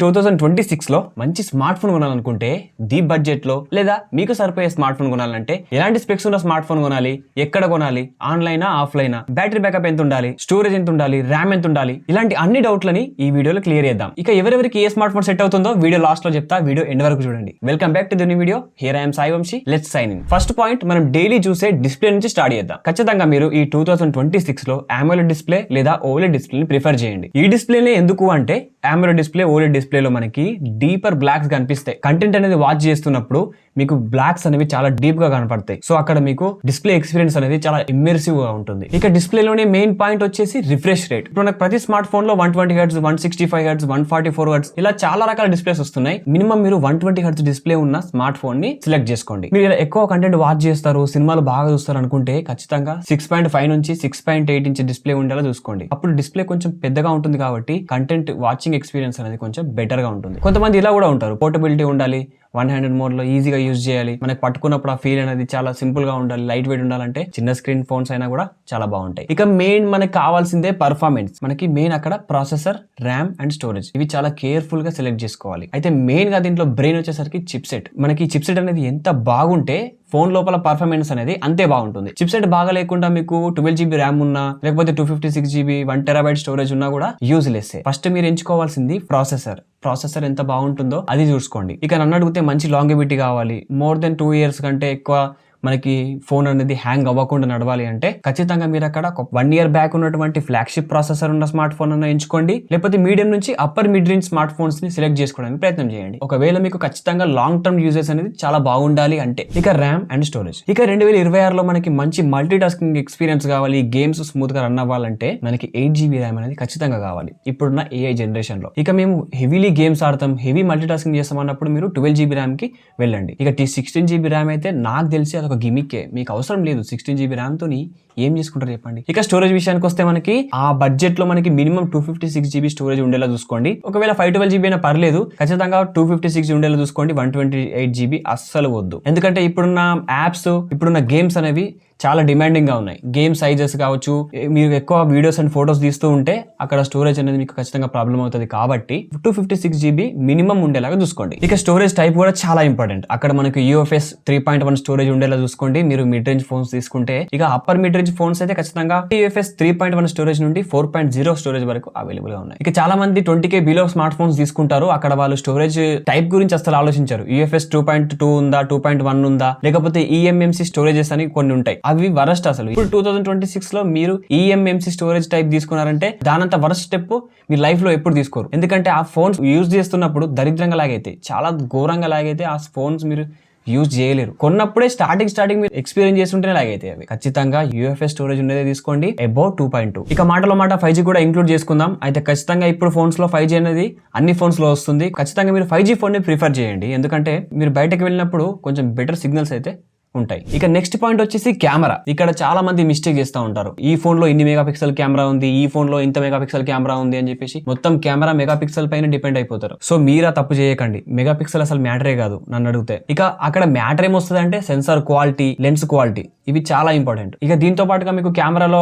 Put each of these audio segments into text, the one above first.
2026 లో మంచి smart phone కొనాలనుకుంటే deep budget లో లేదా మీకు సరిపోయే స్మార్ట్ ఫోన్ కొనాలంటే ఎలాంటి స్పెక్స్ ఉన్న స్మార్ట్ ఫోన్ కొనాలి, ఎక్కడ కొనాలి, ఆన్లైనా ఆఫ్లైనా, బ్యాటరీ బ్యాకప్ ఎంత ఉండాలి, స్టోరేజ్ ఎంత ఉండాలి, ర్యామ్ ఎంత ఉండాలి, ఇలాంటి అన్ని డౌట్లని ఈ వీడియోలో క్లియర్ చేద్దాం. ఇక ఎవరెవరికి ఏ స్మార్ట్ ఫోన్ సెట్ అవుతుందో వీడియో లాస్ట్ లో చెప్తా, వీడియో ఎండ్ వరకు చూడండి. Welcome back to the new video. Here I'm Sai Vamsi. Let's sign in. First point, మనం డైలీ చూసే డిస్ప్లే నుంచి స్టార్ట్ చేద్దాం. ఖచ్చితంగా మీరు ఈ 2026 లో AMOLED డిస్ప్లే లేదా OLED డిస్ప్లే ని ప్రిఫర్ చేయండి. ఈ డిస్ప్లేనే ఎందుకు అంటే AMOLED డిస్ప్లే, OLED డిస్ప్లే లో మనకి డీపర్ బ్లాక్స్ కనిపిస్తాయి. కంటెంట్ అనేది వాచ్ చేస్తున్నప్పుడు మీకు బ్లాక్స్ అనేవి చాలా డీప్ గా కనపడతాయి. సో అక్కడ మీకు డిస్ప్లే ఎక్స్పీరియన్స్ అనేది చాలా ఇమ్మర్సివ్ గా ఉంటుంది. ఇక డిస్ప్లేలోనే మెయిన్ పాయింట్ వచ్చేసి రిఫ్రెష్ రేట్. ఇప్పుడు మనకు ప్రతి స్మార్ట్ ఫోన్ లో 120 Hz, 165 Hz, 144 Hz ఇలా చాలా రకాల డిస్ప్లేస్ వస్తున్నాయి. మినిమం మీరు 120 Hz డిస్ప్లే ఉన్న స్మార్ట్ ఫోన్ ని సెలెక్ట్ చేసుకోండి. మీరు ఇలా ఎక్కువ కంటెంట్ వాచ్ చేస్తారు, సినిమాలు బాగా చూస్తారు అనుకుంటే ఖచ్చితంగా 6.5 నుంచి 6.8 ఇంచ్ డిస్ప్లే ఉండేలా చూసుకోండి. అప్పుడు డిస్ప్లే కొంచెం పెద్దగా ఉంటుంది కాబట్టి కంటెంట్ వాచింగ్ ఎక్స్పీరియన్స్ అనేది కొంచెం బెటర్ గా ఉంటుంది. కొంతమంది ఇలా కూడా ఉంటారు, పోర్టబిలిటీ ఉండాలి, 1 హ్యాండెడ్ మోడ్ లో ఈజీగా యూజ్ చేయాలి, మనకి పట్టుకున్నప్పుడు ఆ ఫీల్ అనేది చాలా సింపుల్ గా ఉండాలి, లైట్ వెయిట్ ఉండాలంటే చిన్న స్క్రీన్ ఫోన్స్ అయినా కూడా చాలా బాగుంటాయి. ఇక మెయిన్ మనకి కావాల్సిందే పర్ఫార్మెన్స్. మనకి మెయిన్ అక్కడ ప్రాసెసర్, ర్యామ్ అండ్ స్టోరేజ్ ఇవి చాలా కేర్ఫుల్ గా సెలెక్ట్ చేసుకోవాలి. అయితే మెయిన్ గా దీంట్లో బ్రెయిన్ వచ్చేసరికి చిప్సెట్. మనకి చిప్సెట్ అనేది ఎంత బాగుంటే ఫోన్ లోపల పర్ఫార్మెన్స్ అనేది అంతే బాగుంటుంది. చిప్సెట్ బాగా లేకుండా మీకు 12 GB ర్యామ్ ఉన్నా లేకపోతే 256 GB 1 TB స్టోరేజ్ ఉన్నా కూడా యూజ్ లెస్. ఫస్ట్ మీరు ఎంచుకోవాల్సింది ప్రాసెసర్ ఎంత బాగుంటుందో అది చూసుకోండి. ఇక నన్ను అడిగితే మంచి లాంగివిటీ కావాలి, మోర్ దెన్ 2 years కంటే ఎక్కువ మనకి ఫోన్ అనేది హ్యాంగ్ అవ్వకుండా నడవాలి అంటే ఖచ్చితంగా మీరు అక్కడ ఒక 1 year బ్యాక్ ఉన్నటువంటి ఫ్లాగ్షిప్ ప్రాసెసర్ ఉన్న స్మార్ట్ ఫోన్ అన్న ఎంచుకోండి, లేకపోతే మీడియం నుంచి upper mid range smart phones ని సెలెక్ట్ చేసుకోవడానికి ప్రయత్నం చేయండి. ఒకవేళ మీకు ఖచ్చితంగా లాంగ్ టర్మ్ యూజెస్ అనేది చాలా బాగుండాలి అంటే. ఇక ర్యామ్ అండ్ స్టోరేజ్. ఇక 2026 లో మనకి మంచి మల్టీ టాస్కింగ్ ఎక్స్పీరియన్స్ కావాలి, గేమ్స్ స్మూత్ గా రన్ అవ్వాలంటే మనకి 8 GB ర్యామ్ అనేది ఖచ్చితంగా కావాలి ఇప్పుడున్న AI జనరేషన్ లో. ఇక మేము హెవీలీ గేమ్స్ ఆడతాం, హెవీ మల్టీ టాస్కింగ్ చేస్తాం అన్నప్పుడు మీరు 12 GB ర్యామ్ కి వెళ్ళండి. ఇక 16 GB ర్యామ్ అయితే నాకు తెలిసి అదొక గిమిక్కే, మీకు అవసరం లేదు. 16 GB ర్యామ్ తోని ఏం చేసుకుంటారు చెప్పండి. ఇక స్టోరేజ్ విషయానికి వస్తే మనకి ఆ బడ్జెట్ లో మనకి మినిమం 256 GB స్టోరేజ్ ఉండేలా చూసుకోండి. ఒకవేళ 512 GB అయినా పర్లేదు, ఖచ్చితంగా 256 ఉండేలా చూసుకోండి. 128 GB అస్సలు వద్దు. ఎందుకంటే ఇప్పుడున్న యాప్స్, ఇప్పుడున్న గేమ్స్ అనేవి చాలా డిమాండింగ్ గా ఉన్నాయి. గేమ్ సైజెస్ కావచ్చు, మీరు ఎక్కువ వీడియోస్ అండ్ ఫోటోస్ తీస్తూ ఉంటే అక్కడ స్టోరేజ్ అనేది మీకు ఖచ్చితంగా ప్రాబ్లం అవుతుంది. కాబట్టి 256 GB మినిమం ఉండేలాగా చూసుకోండి. ఇక స్టోరేజ్ టైప్ కూడా చాలా ఇంపార్టెంట్. అక్కడ మనకి UFS 3.1 స్టోరేజ్ ఉండేలా చూసుకోండి మీరు మిడ్ రేంజ్ ఫోన్స్ తీసుకుంటే. ఇక అప్పర్ మిడ్ రేంజ్ ఫోన్స్ అయితే ఖచ్చితంగా UFS 3.1 స్టోరేజ్ నుండి 4.0 స్టోరేజ్ వరకు అవైలబుల్ గా ఉన్నాయి. ఇక చాలా మంది 20K బిలో స్మార్ట్ ఫోన్స్ తీసుకుంటారు. అక్కడ వాళ్ళు స్టోరేజ్ టైప్ గురించి అసలు ఆలోచించారు. UFS 2.2 ఉందా, 2.1 ఉందా, లేకపోతే eMMC స్టోరేజెస్ అని కొన్ని ఉంటాయి. అవి వరస్ట్ అసలు. ఇప్పుడు 2026 లో మీరు eMMC స్టోరేజ్ టైప్ తీసుకున్నారంటే దానంత వరస్ట్ స్టెప్ మీ లైఫ్ లో ఎప్పుడు తీసుకోరు. ఎందుకంటే ఆ ఫోన్స్ యూజ్ చేస్తున్నప్పుడు దరిద్రంగా లాగైతే, చాలా ఘోరంగా లాగైతే ఆ ఫోన్స్ మీరు యూజ్ చేయలేరు. కొన్నప్పుడే స్టార్టింగ్ మీరు ఎక్స్పీరియన్స్ చేస్తుంటేనే లాగైతే అవి. ఖచ్చితంగా UFS స్టోరేజ్ ఉండేదే తీసుకోండి, అబౌవ్ 2.2. ఇక మాటలో మాట 5G కూడా ఇంక్లూడ్ చేసుకుందాం. అయితే ఖచ్చితంగా ఇప్పుడు ఫోన్స్ లో 5G అనేది అన్ని ఫోన్స్ లో వస్తుంది. ఖచ్చితంగా మీరు 5G ఫోన్ ని ప్రిఫర్ చేయండి, ఎందుకంటే మీరు బయటకు వెళ్ళినప్పుడు కొంచెం బెటర్ సిగ్నల్స్ అయితే ఉంటాయి. ఇక నెక్స్ట్ పాయింట్ వచ్చేసి కెమెరా. ఇక్కడ చాలా మంది మిస్టేక్ చేస్తూ ఉంటారు. ఈ ఫోన్ లో ఇన్ని మెగాపిక్సెల్ కెమెరా ఉంది, ఈ ఫోన్ లో ఇంత మెగాపిక్సెల్ కెమెరా ఉంది అని చెప్పేసి మొత్తం కెమెరా మెగాపిక్సెల్ పైన డిపెండ్ అయిపోతారు. సో మీరా తప్పు చేయకండి. మెగాపిక్సెల్ అసలు మ్యాటరే కాదు నన్ను అడిగితే. ఇక అక్కడ మ్యాటర్ ఏమొస్తుంది అంటే సెన్సార్ క్వాలిటీ, లెన్స్ క్వాలిటీ, ఇవి చాలా ఇంపార్టెంట్. ఇక దీంతో పాటుగా మీకు కెమెరాలో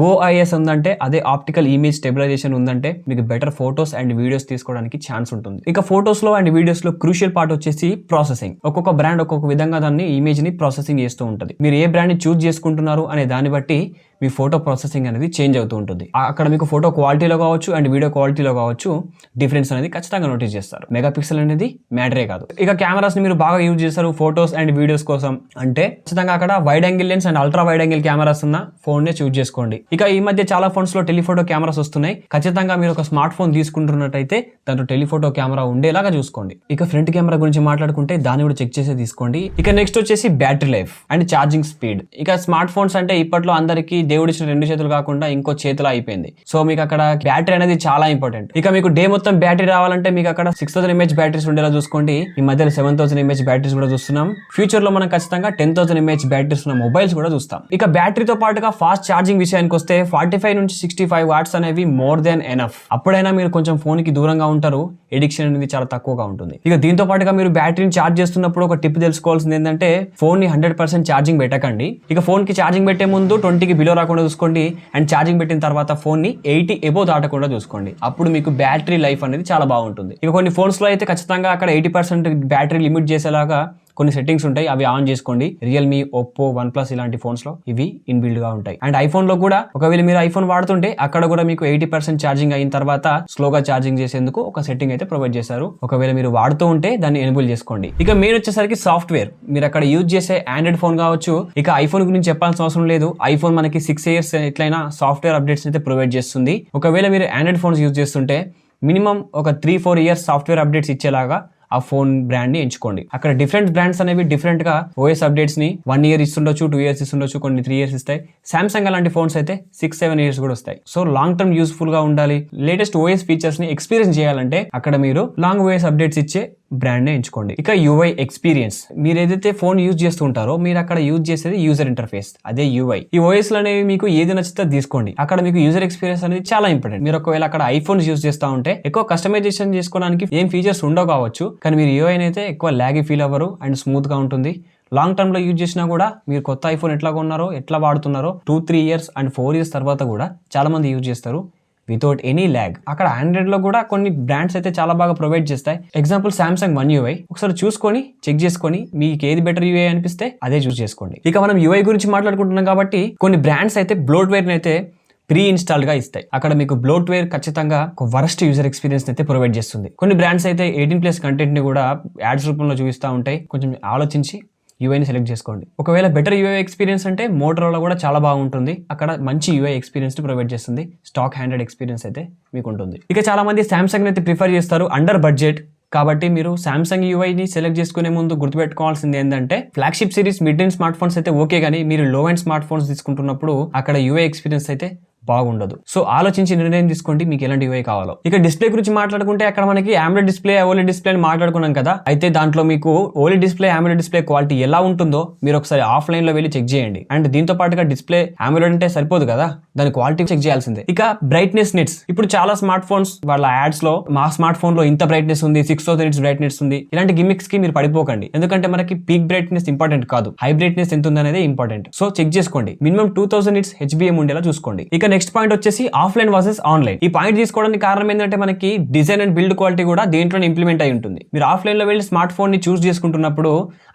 OIS ఉందంటే, అదే ఆప్టికల్ ఇమేజ్ స్టెబిలైజేషన్ ఉందంటే మీకు బెటర్ ఫోటోస్ అండ్ వీడియోస్ తీసుకోవడానికి ఛాన్స్ ఉంటుంది. ఇక ఫోటోస్ లో అండ్ వీడియోస్ లో క్రూషియల్ పార్ట్ వచ్చేసి ప్రాసెసింగ్. ఒక్కొక్క బ్రాండ్ ఒక్కొక్క విధంగా దాన్ని ఇమేజ్ ని ప్రాసెసింగ్ చేస్తూ ఉంటుంది. మీరు ఏ బ్రాండ్ ని చూస్ చేసుకుంటున్నారు అనే దాన్ని బట్టి మీ ఫోటో ప్రాసెసింగ్ అనేది చేంజ్ అవుతూ ఉంటుంది. అక్కడ మీకు ఫోటో క్వాలిటీలో కావచ్చు అండ్ వీడియో క్వాలిటీలో కావచ్చు డిఫరెన్స్ అనేది ఖచ్చితంగా నోటీస్ చేస్తారు. మెగాపిక్సెల్ అనేది మ్యాటరే కాదు. ఇక కెమెరాస్ ని మీరు బాగా యూజ్ చేస్తారు ఫోటోస్ అండ్ వీడియోస్ కోసం అంటే ఖచ్చితంగా అక్కడ wide angle lens and ultra wide angle cameras ఉన్న ఫోన్ నే చూస్ చేసుకోండి. ఇక ఈ మధ్య చాలా ఫోన్స్ లో టెలిఫోటో కెమెరాస్ వస్తున్నాయి. ఖచ్చితంగా మీరు ఒక స్మార్ట్ ఫోన్ తీసుకుంటున్నట్టయితే దాంట్లో టెలిఫోటో కెమెరా ఉండేలాగా చూసుకోండి. ఇక ఫ్రంట్ కెమెరా గురించి మాట్లాడుకుంటే దాన్ని కూడా చెక్ చేసి తీసుకోండి. ఇక నెక్స్ట్ వచ్చేసి battery life and charging speed. ఇక స్మార్ట్ ఫోన్స్ అంటే ఇప్పట్లో అందరికి దేవుడిచ్చిన 2 చేతులు కాకుండా ఇంకో చేతులు అయిపోయింది. సో మీకు అక్కడ బ్యాటరీ అనేది చాలా ఇంపార్టెంట్. ఇక మీకు డే మొత్తం బ్యాటరీ రావాలంటే మీకు అక్కడ 6000 mAh బ్యాటరీస్ ఉండేలా చూసుకోండి. ఈ మధ్యలో 7000 mAh బ్యాటరీస్ కూడా చూస్తున్నాం. ఫ్యూచర్ లో మనం ఖచ్చితంగా 10,000 mAh బ్యాటరీస్ ఉన్న మొబైల్స్ కూడా చూస్తాం. ఇక బ్యాటరీతో పాటుగా ఫాస్ట్ ఛార్జింగ్ విషయానికి వస్తే 45 నుంచి 65 వాట్స్ అనేవి మోర్ దెన్ ఎనఫ్. అప్పుడైనా మీరు కొంచెం ఫోన్ కి దూరంగా ఉంటారు, ఎడిక్షన్ అనేది చాలా తక్కువగా ఉంటుంది. ఇక దీంతో పాటుగా మీరు బ్యాటరీని ఛార్జ్ చేస్తున్నప్పుడు ఒక టిప్ తెలుసుకోవాల్సింది ఏంటంటే ఫోన్ ని 100% ఛార్జింగ్ పెట్టకండి. ఇక ఫోన్ కి ఛార్జింగ్ పెట్టే ముందు 20కి బిలో రాకుండా చూసుకోండి. అండ్ ఛార్జింగ్ పెట్టిన తర్వాత ఫోన్ ని 80 ఎబో దాటకుండా చూసుకోండి. అప్పుడు మీకు బ్యాటరీ లైఫ్ అనేది చాలా బాగుంటుంది. ఇక కొన్ని ఫోన్స్ లో అయితే ఖచ్చితంగా అక్కడ 80% బ్యాటరీ లిమిట్ చేసేలాగా కొన్ని సెట్టింగ్స్ ఉంటాయి, అవి ఆన్ చేసుకోండి. రియల్మీ, ఒప్పో, వన్ ప్లస్ ఇలాంటి ఫోన్స్ లో ఇవి ఇన్బిల్డ్ గా ఉంటాయి. అండ్ ఐఫోన్ లో కూడా ఒకవేళ మీరు ఐఫోన్ వాడుతుంటే అక్కడ కూడా మీకు 80% ఛార్జింగ్ అయిన తర్వాత స్లోగా ఛార్జింగ్ చేసేందుకు ఒక సెట్టింగ్ అయితే ప్రొవైడ్ చేశారు. ఒకవేళ మీరు వాడుతూ ఉంటే దాన్ని ఎనేబుల్ చేసుకోండి. ఇక మెయిన్ వచ్చేసరికి సాఫ్ట్వేర్. మీరు అక్కడ యూజ్ చేసే ఆండ్రాయిడ్ ఫోన్ కావచ్చు. ఇక ఐఫోన్ గురించి చెప్పాల్సిన అవసరం లేదు. ఐఫోన్ మనకి 6 years ఎట్లయినా సాఫ్ట్వేర్ అప్డేట్స్ అయితే ప్రొవైడ్ చేస్తుంది. ఒకవేళ మీరు ఆండ్రాయిడ్ ఫోన్స్ యూజ్ చేస్తుంటే మినిమం ఒక 3-4 years సాఫ్ట్వేర్ అప్డేట్స్ ఇచ్చేలాగా ఆ ఫోన్ బ్రాండ్ ని ఎంచుకోండి. అక్కడ డిఫరెంట్ బ్రాండ్స్ అనేవి డిఫరెంట్ గా ఓఎస్ అప్డేట్స్ ని 1 year ఇస్తుండొచ్చు, 2 years ఇస్తుండొచ్చు, కొన్ని 3 years ఇస్తాయి. సామ్సంగ్ అలాంటి ఫోన్స్ అయితే 6-7 years కూడా వస్తాయి. సో లాంగ్ టర్మ్ యూస్ఫుల్ గా ఉండాలి, లేటెస్ట్ ఓఎస్ ఫీచర్స్ ని ఎక్స్పీరియన్స్ చేయాలంటే అక్కడ మీరు లాంగ్ ఓఎస్ అప్డేట్స్ ఇచ్చే బ్రాండ్ నే ఎంచుకోండి. ఇక యూఐ ఎక్స్పీరియన్స్. మీరు ఏదైతే ఫోన్ యూజ్ చేస్తూ ఉంటారో మీరు అక్కడ యూజ్ చేసేది యూజర్ ఇంటర్ఫేస్, అదే యూఐ. ఈ ఓఎస్ అనేవి మీకు ఏది నచ్చితే తీసుకోండి. అక్కడ మీకు యూజర్ ఎక్స్పీరియన్స్ అనేది చాలా ఇంపార్టెంట్. మీరు ఒకవేళ అక్కడ ఐఫోన్స్ యూజ్ చేస్తా ఉంటే ఎక్కువ కస్టమైజేషన్ చేసుకోవడానికి ఏం ఫీచర్స్ ఉండవు కావచ్చు, కానీ మీరు యూఐ అయితే ఎక్కువ లాగీ ఫీల్ అవ్వరు అండ్ స్మూత్ గా ఉంటుంది. లాంగ్ టర్మ్ లో యూజ్ చేసినా కూడా మీరు కొత్త ఐఫోన్ ఎట్లా కొన్నారో, ఎట్లా వాడుతున్నారో 2-3 years అండ్ 4 years తర్వాత కూడా చాలా మంది యూజ్ చేస్తారు వితౌట్ ఎనీ ల్యాగ్. అక్కడ ఆండ్రాయిడ్ లో కూడా కొన్ని బ్రాండ్స్ అయితే చాలా బాగా ప్రొవైడ్ చేస్తాయి. ఎగ్జాంపుల్ సామ్సంగ్ One UI ఒకసారి చూసుకొని చెక్ చేసుకొని మీకు ఏది బెటర్ యూఐ అనిపిస్తే అదే చూస్ చేసుకోండి. ఇక మనం యూఐ గురించి మాట్లాడుకుంటున్నాం కాబట్టి కొన్ని బ్రాండ్స్ అయితే బ్లోట్వేర్ అయితే ప్రీ ఇన్స్టాల్డ్ గా ఇస్తాయి. అక్కడ మీకు బ్లోట్వేర్ ఖచ్చితంగా ఒక వరస్ట్ యూజర్ ఎక్స్పీరియన్స్ అయితే ప్రొవైడ్ చేస్తుంది. కొన్ని బ్రాండ్స్ అయితే 18+ కంటెంట్ ని కూడా యాడ్స్ రూపంలో చూపిస్తూ ఉంటాయి. కొంచెం ఆలోచించి యూఐని సెలెక్ట్ చేసుకోండి. ఒకవేళ బెటర్ యూఐ ఎక్స్పీరియన్స్ అంటే మోటరోలా కూడా చాలా బాగుంటుంది. అక్కడ మంచి యూఐ ఎక్స్పీరియన్స్ ని ప్రొవైడ్ చేస్తుంది. స్టాక్ హ్యాండెడ్ ఎక్స్పీరియన్స్ అయితే మీకు ఉంటుంది. ఇక చాలా మంది సామ్సంగ్ అయితే ప్రిఫర్ చేస్తారు అండర్ బడ్జెట్. కాబట్టి మీరు సామ్సంగ్ యూఐని సెలెక్ట్ చేసుకునే ముందు గుర్తుపెట్టుకోవాల్సింది ఏంటంటే flagship series mid range smart phones అయితే ఓకే, కానీ మీరు లో ఎండ్ స్మార్ట్ ఫోన్స్ తీసుకుంటున్నప్పుడు అక్కడ యూఐ ఎక్స్పీరియన్స్ అయితే బాగుండదు. సో ఆలోచించి నిర్ణయం తీసుకోండి మీకు ఎలాంటి యూఐ కావాలో. ఇక డిస్ప్లే గురించి మాట్లాడుకుంటే అక్కడ మనకి AMOLED డిస్ప్లే, OLED డిస్ప్లే అని మాట్లాడుకున్నాం కదా. అయితే దాంట్లో మీకు OLED display, AMOLED display quality ఎలా ఉంటుందో మీరు ఒకసారి ఆఫ్లైన్ లో వెళ్ళి చెక్ చేయండి. అండ్ దీంతో పాటుగా డిస్ప్లే AMOLED అంటే సరిపోదు కదా, దాని క్వాలిటీ చెక్ చేయాల్సిందే. ఇక బ్రైట్నెస్ నిట్స్. ఇప్పుడు చాలా స్మార్ట్ ఫోన్స్ వాళ్ళ యాడ్స్ లో మా స్మార్ట్ ఫోన్ లో ఇంత బ్రైట్నెస్ ఉంది, 6000 nits బ్రైట్నెస్ ఉంది, ఇలాంటి గిమిక్స్ కి మీరు పడిపోకండి. ఎందుకంటే మనకి పీక్ బ్రైట్నెస్ ఇంపార్టెంట్ కాదు, హై బ్రైట్నెస్ ఎంత ఉంది అనేది ఇంపార్టెంట్. సో చెక్ చేసుకోండి. మినిమం 2000 nits HBM ఉండేలా చూసుకోండి. ఇక నెక్స్ట్ పాయింట్ వచ్చేసి ఆఫ్లైన్ వర్సెస్ ఆన్లైన్. ఈ పాయింట్ తీసుకోవడానికి కారణం ఏంటంటే మనకి డిజైన్ అండ్ బిల్డ్ క్వాలిటీ కూడా దేంట్లోనే ఇంప్లిమెంట్ అయి ఉంటుంది. మీరు ఆఫ్లైన్ లో వెళ్ళి స్మార్ట్ ఫోన్ ని చూస్ చేసుకుంటున్నప్పుడు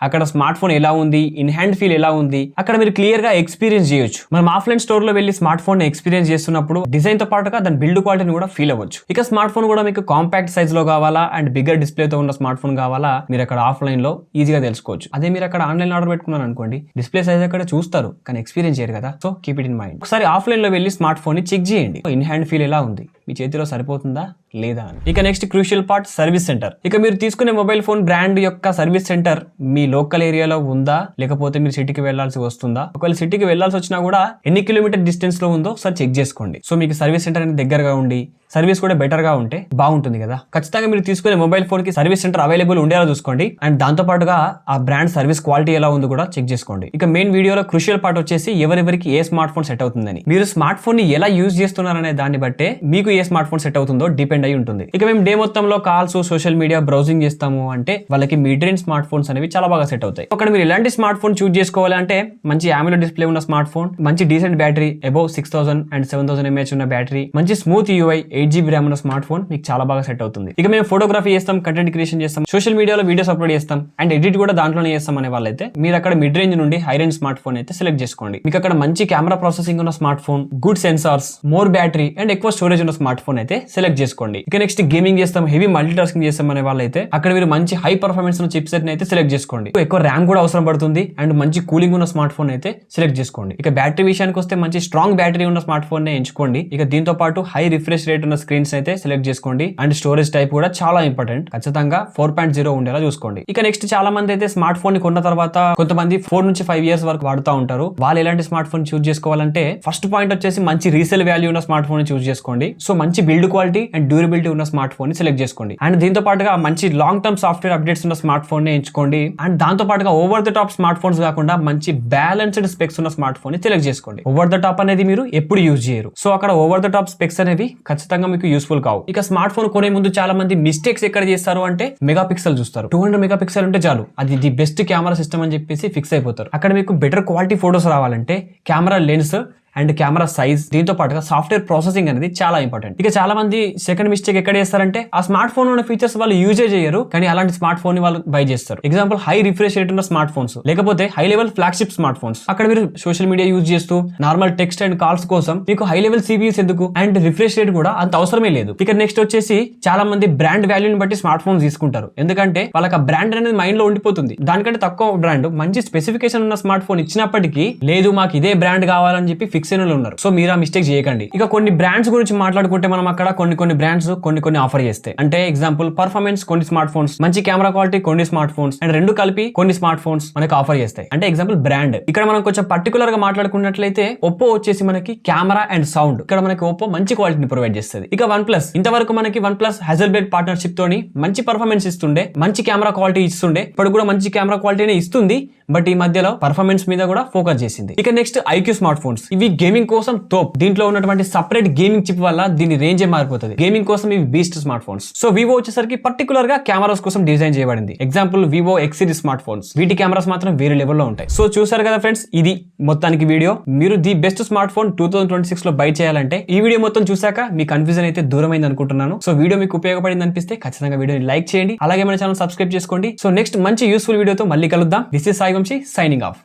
అక్కడ స్మార్ట్ ఫోన్ ఎలా ఉంది, ఇన్ హ్యాండ్ ఫీల్ ఎలా ఉంది, అక్కడ మీరు క్లియర్ గా ఎక్స్పీరియన్స్ చేయొచ్చు. మనం ఆఫ్లైన్ స్టోర్ లో వెళ్ళి స్మార్ట్ ఫోన్ ని ఎక్స్పీరియన్స్ చేస్తున్నప్పుడు డిజైన్ తో పాటుగా దాని బిల్డ్ క్వాలిటీని కూడా ఫీల్ అవ్వచ్చు. ఇక స్మార్ట్ ఫోన్ కూడా మీకు కాంపాక్ట్ సైజ్ లో కావాలా అండ్ బిగ్గర్ డిస్ప్లే తో ఉన్న స్మార్ట్ ఫోన్ కావాలా, మీరు అక్కడ ఆఫ్లైన్ లో ఈజీగా తెలుసుకోవచ్చు. అదే మీరు అక్కడ ఆన్లైన్ ఆర్డర్ పెట్టుకున్నారు అనుకోండి, డిస్ప్లే సైజ్ అక్కడ చూస్తారు కానీ ఎక్స్పీరియన్స్ చేయరు కదా. So keep it in mind. ఒకసారి ఆఫ్లైన్ లో వెళ్ళి స్మార్ట్ ఫోన్ ని చెక్ చేయండి, ఇన్ హ్యాండ్ ఫీల్ ఎలా ఉంది, మీ చేతిలో సరిపోతుందా లేదా అని. ఇక next crucial part service centre. ఇక మీరు తీసుకునే మొబైల్ ఫోన్ బ్రాండ్ యొక్క సర్వీస్ సెంటర్ మీ లోకల్ ఏరియాలో ఉందా, లేకపోతే మీరు సిటీకి వెళ్లాల్సి వస్తుందా, ఒకవేళ సిటీకి వెళ్లాల్సి వచ్చినా కూడా ఎన్ని కిలోమీటర్ డిస్టెన్స్ లో ఉందో ఒకసారి చెక్ చేసుకోండి. సో మీకు సర్వీస్ సెంటర్ అనేది దగ్గరగా ఉండి సర్వీస్ కూడా బెటర్ గా ఉంటే బాగుంటుంది కదా. ఖచ్చితంగా మీరు తీసుకునే మొబైల్ ఫోన్ కి సర్వీస్ సెంటర్ అవైలబుల్ ఉండేలా చూసుకోండి. అండ్ దాంతో పాటుగా ఆ బ్రాండ్ సర్వీస్ క్వాలిటీ ఎలా ఉందో కూడా చెక్ చేసుకోండి. ఇక మెయిన్ వీడియోలో క్రూషియల్ పార్ట్ వచ్చేసి ఎవరెవరికి ఏ స్మార్ట్ ఫోన్ సెట్ అవుతుందని. మీరు స్మార్ట్ ఫోన్ ని ఎలా యూజ్ చేస్తున్నారనే దాన్ని బట్టే మీకు ఏ స్మార్ట్ ఫోన్ సెట్ అవుతుందో డిపెండ్ అయి ఉంటుంది. ఇక మేము డే మొత్తంలో కాల్స్, సోషల్ మీడియా బ్రౌజింగ్ చేస్తాము అంటే వాళ్ళకి మిడ్ రేంజ్ స్మార్ట్ ఫోన్స్ అనేవి చాలా బాగా సెట్ అవుతాయి. అక్కడ మీరు ఎలాంటి స్మార్ట్ ఫోన్ చూస్ చేసుకోవాలి అంటే మంచి AMOLED డిస్ప్లే ఉన్న స్మార్ట్ ఫోన్, మంచి decent battery, above 6000 and 7000 mAh ఉన్న బ్యాటరీ, మంచి స్మూత్ UI, 8GB RAM ఉన్న స్మార్ట్ ఫోన్ మీకు చాలా బాగా సెట్ అవుతుంది. ఇక మేము ఫోటోగ్రఫీ చేస్తాం, కంటెంట్ క్రియేషన్ చేస్తాం, సోషల్ మీడియాలో వీడియోస్ అప్లోడ్ చేస్తాం అండ్ ఎడిట్ కూడా దాంట్లోనే చేస్తాం అనే వాళ్ళైతే మీరు అక్కడ మిడ్ రేంజ్ నుండి హై రేంజ్ స్మార్ట్ ఫోన్ అయితే సెలెక్ట్ చేసుకోండి. మీకు అక్కడ మంచి కెమెరా ప్రాసెసింగ్ ఉన్న smart phone, good sensors, more battery and ఎక్కువ స్టోరేజ్ ఉన్న స్మార్ట్ ఫోన్ అయితే సెలెక్ట్ చేసుకోండి. ఇక నెక్స్ట్ గేమింగ్ చేస్తాం, హెవీ మల్టీ టాస్కింగ్ చేస్తాం అనే వాళ్ళైతే అక్కడ మీరు మంచి హై పర్ఫార్మెన్స్ ఉన్న చిప్ సెట్ అయితే సెలెక్ట్ చేసుకోండి. ఎక్కువ ర్యామ్ కూడా అవసరం పడుతుంది అండ్ మంచి కూలింగ్ ఉన్న స్మార్ట్ ఫోన్ అయితే సెలెక్ట్ చేసుకోండి. ఇక బ్యాటరీ విషయానికి వస్తే మంచి స్ట్రాంగ్ బ్యాటరీ ఉన్న స్మార్ట్ ఫోన్ నే ఎంచుకోండి. ఇక దీంతో పాటు హై రిఫ్రెష్ రేట్ ఉన్న స్క్రీన్స్ అయితే సెలెక్ట్ చేసుకోండి. అండ్ స్టోరేజ్ టైప్ కూడా చాలా ఇంపార్టెంట్, ఖచ్చితంగా 4.0 ఉండేలా చూసుకోండి. ఇక నెక్స్ట్ చాలా మంది అయితే స్మార్ట్ ఫోన్ ని కొన్న తర్వాత కొంతమంది 4 నుంచి 5 years వరకు వాడుతూ ఉంటారు. వాళ్ళు ఎలాంటి స్మార్ట్ ఫోన్ చూస్ చేసుకోవాలంటే ఫస్ట్ పాయింట్ వచ్చేసి మంచి రీసేల్ వాల్యూ ఉన్న స్మార్ట్ ఫోన్ ని చూస్ చేసుకోండి. సో మంచి బిల్డ్ క్వాలిటీ అండ్ డ్యూరబిలిటీ ఉన్న స్మార్ట్ ఫోన్ ని సెలెక్ట్ చేసుకోండి. అండ్ దీంతో పాటుగా మంచి లాంగ్ టర్మ్ సాఫ్ట్వేర్ అప్డేట్స్ ఉన్న స్మార్ట్ ఫోన్ ని ఎంచుకోండి. అండ్ దాంతో పాటుగా over the top smart phones కాకుండా మంచి బ్యాలెన్స్డ్ స్పెక్స్ ఉన్న స్మార్ట్ ఫోన్ ని సెలెక్ట్ చేసుకోండి. ఓవర్ ద టాప్ అనేది మీరు ఎప్పుడు యూజ్ చేయరు, సో అక్కడ ఓవర్ ద టాప్ స్పెక్స్ అనేవి ఖచ్చితంగా మీకు యూస్ఫుల్ కావు. ఇక స్మార్ట్ ఫోన్ కొనే ముందు చాలా మంది మిస్టేక్స్ ఎక్కడ చేస్తారు అంటే మెగాపిక్సెల్ చూస్తారు. 200 మెగాపిక్సెల్ ఉంటే చాలు, అది ది బెస్ట్ కెమెరా సిస్టమ్ అని చెప్పేసి ఫిక్స్ అయిపోతారు. అక్కడ మీకు బెటర్ క్వాలిటీ ఫోటోస్ రావాలంటే camera lens and camera size, దీంతో పాటుగా సాఫ్ట్వేర్ ప్రాసెసింగ్ అనేది చాలా ఇంపార్టెంట్. ఇక చాలా మంది సెకండ్ మిస్టేక్ ఎక్కడ చేస్తారంటే ఆ స్మార్ట్ ఫోన్ ఉన్న ఫీచర్స్ వాళ్ళు యూజే చేయరు, కానీ అలాంటి స్మార్ట్ ఫోన్ ని వాళ్ళు బై చేస్తారు. ఎగ్జాంపుల్ హై రిఫ్రెష్ రేట్ ఉన్న స్మార్ట్ ఫోన్స్, లేకపోతే high level flagship smart phones. అక్కడ మీరు సోషల్ మీడియా యూజ్ చేస్తూ నార్మల్ టెక్స్ట్ అండ్ కాల్స్ కోసం మీకు హై లెవెల్ సిపియూస్ ఎందుకు, అండ్ రిఫ్రెష్ రేట్ కూడా అంత అవసరమే లేదు. ఇక నెక్స్ట్ వచ్చేసి చాలా మంది బ్రాండ్ వాల్యూని బట్టి స్మార్ట్ ఫోన్స్ తీసుకుంటారు, ఎందుకంటే వాళ్ళకి ఆ బ్రాండ్ అనేది మైండ్ లో ఉండిపోతుంది. దానికంటే తక్కువ బ్రాండ్ మంచి స్పెసిఫికేషన్ ఉన్న స్మార్ట్ ఫోన్ ఇచ్చినప్పటికీ లేదు మాకు ఇదే బ్రాండ్ కావాలని చెప్పి ఫిక్స్ అయిన ఉన్నారు. సో మీరు ఆ మిస్టేక్ చేయకండి. ఇక కొన్ని బ్రాండ్స్ గురించి మాట్లాడుకుంటే మనం అక్కడ కొన్ని బ్రాండ్స్ కొన్ని ఆఫర్ చేస్తాయి. అంటే ఎగ్జాంపుల్ పర్ఫార్మెన్స్ కొన్ని స్మార్ట్ ఫోన్స్, మంచి కెమెరా క్వాలిటీ కొన్ని స్మార్ట్ ఫోన్స్, అండ్ రెండు కలిపి కొన్ని స్మార్ట్ ఫోన్స్ మనకి ఆఫర్ చేస్తాయి. అంటే ఎగ్జాంపుల్ బ్రాండ్. ఇక్కడ మనం కొంచెం పర్టికులర్ గా మాట్లాడుకున్నట్లయితే ఒప్పో వచ్చేసి మనకి కెమెరా అండ్ సౌండ్, ఇక్కడ మనకి ఒప్పో మంచి క్వాలిటీని ప్రొవైడ్ చేస్తుంది. ఇక వన్ ప్లస్, ఇంతవరకు మనకి వన్ ప్లస్ హెజల్బ్లేడ్ పార్ట్నర్షిప్ తోని మంచి పర్ఫార్మెన్స్ ఇస్తుండే, మంచి కెమెరా క్వాలిటీ ఇస్తుండే, ఇప్పుడు కూడా మంచి కెమెరా క్వాలిటీనే ఇస్తుంది, బట్ ఈ మధ్యలో పర్ఫార్మెన్స్ మీద కూడా ఫోకస్ చేసింది. ఇక నెక్స్ట్ ఐక్యూ స్మార్ట్ ఫోన్స్, ఇవి గేమింగ్ కోసం తోప్. దీంట్లో ఉన్నటువంటి సపరేట్ గేమింగ్ చిప్ వల్ల దీని రేంజ్ మారిపోతుంది. గేమింగ్ కోసం ఇవి beast smart phones. So Vivo వచ్చేసరికి పర్టికులర్ గా కెమెరాస్ కోసం డిజైన్ చేయబడింది. Example Vivo X series smart phones, వీటి కెమెరాస్ మాత్రం వేరే లెవెల్లో ఉంటాయి. సో చూసారు కదా ఫ్రెండ్స్, ఇది మొత్తానికి వీడియో. మీరు ది బెస్ట్ స్మార్ట్ ఫోన్ 2026 లో బై చేయాలంటే ఈ వీడియో మొత్తం చూసాక మీ కన్ఫ్యూజన్ అయితే దూరమైంది అనుకుంటున్నాను. సో వీడియో మీకు ఉపయోగపడింది అనిపిస్తే ఖచ్చితంగా వీడియోని లైక్ చేయండి, అలాగే మన ఛానల్ సబ్స్క్రైబ్ చేసుకోండి. సో నెక్స్ట్ మంచి యూస్ఫుల్ వీడియోతో మళ్ళీ కలుద్దాం. This is Sai Vamsi signing of.